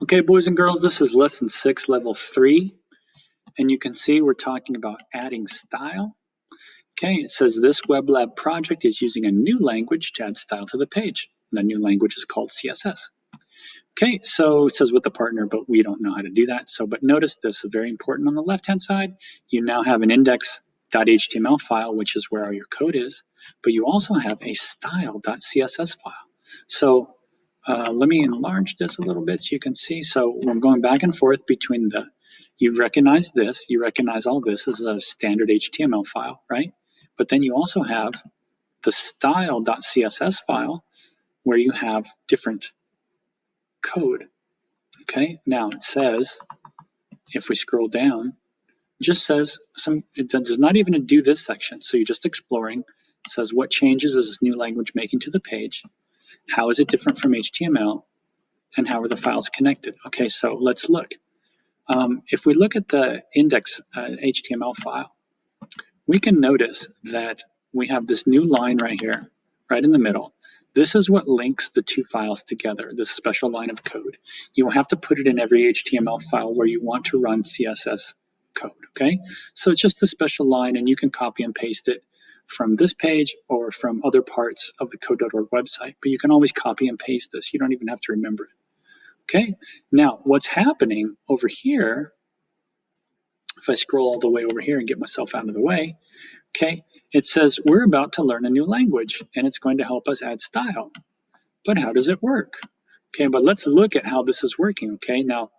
Okay, boys and girls, this is lesson 6, level 3, and you can see we're talking about adding style. Okay, it says this web lab project is using a new language to add style to the page. The new language is called CSS. Okay, so it says with the partner, but we don't know how to do that. But notice this is very important on the left-hand side. You now have an index.html file, which is where all your code is, but you also have a style.css file. So let me enlarge this a little bit so you can see. So we're going back and forth between you recognize this, you recognize all this as a standard HTML file, right? But then you also have the style.css file where you have different code. Okay, now it says, if we scroll down, it just says it does not even do this section. So you're just exploring. It says, what changes is this new language making to the page? How is it different from HTML? And how are the files connected? Okay, so let's look. If we look at the index HTML file, we can notice that we have this new line right here, right in the middle. This is what links the two files together, this special line of code. You will have to put it in every HTML file where you want to run CSS code, okay? So it's just a special line, and you can copy and paste it from this page or from other parts of the code.org website, but you can always copy and paste this. You don't even have to remember it. Okay, now what's happening over here, if I scroll all the way over here and get myself out of the way, okay, it says we're about to learn a new language and it's going to help us add style. But how does it work? Okay, but let's look at how this is working. Okay, now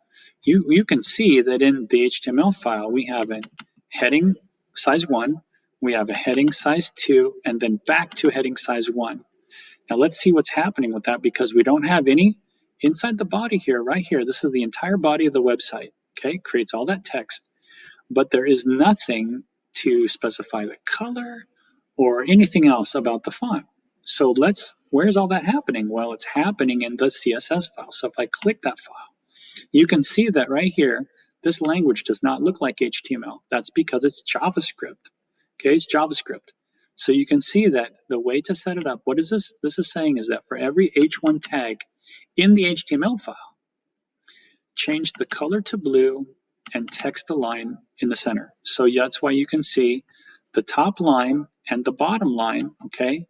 you can see that in the HTML file we have a heading size 1, we have a heading size 2, and then back to heading size 1. Now let's see what's happening with that, because we don't have any inside the body here, right here. This is the entire body of the website, okay? Creates all that text, but there is nothing to specify the color or anything else about the font. So where's all that happening? Well, it's happening in the CSS file. So if I click that file, you can see that right here, this language does not look like HTML. That's because it's JavaScript. Okay, it's JavaScript. So you can see that the way to set it up, what is this? This is saying is that for every H1 tag in the HTML file, change the color to blue and text align in the center. So that's why you can see the top line and the bottom line, okay,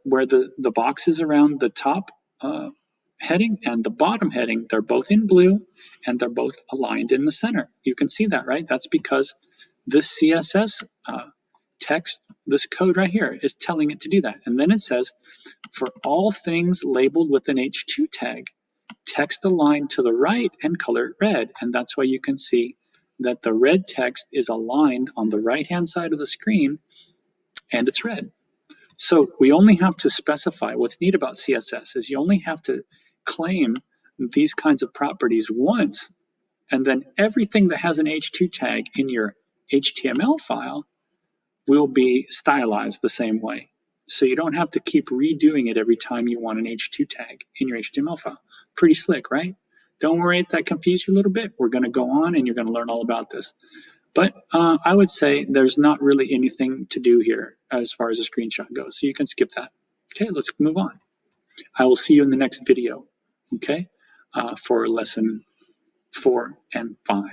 where the box is around the top heading and the bottom heading, they're both in blue and they're both aligned in the center. You can see that, right? That's because this CSS text, this code right here, is telling it to do that. And then it says, for all things labeled with an H2 tag, text align to the right and color it red. And that's why you can see that the red text is aligned on the right-hand side of the screen and it's red. So we only have to specify. What's neat about CSS is you only have to claim these kinds of properties once, and then everything that has an H2 tag in your HTML file will be stylized the same way. So you don't have to keep redoing it every time you want an H2 tag in your HTML file. Pretty slick, right? Don't worry if that confused you a little bit. We're going to go on and you're going to learn all about this. But I would say there's not really anything to do here as far as a screenshot goes, so you can skip that. Okay, let's move on. I will see you in the next video, okay, for lesson 4 and 5.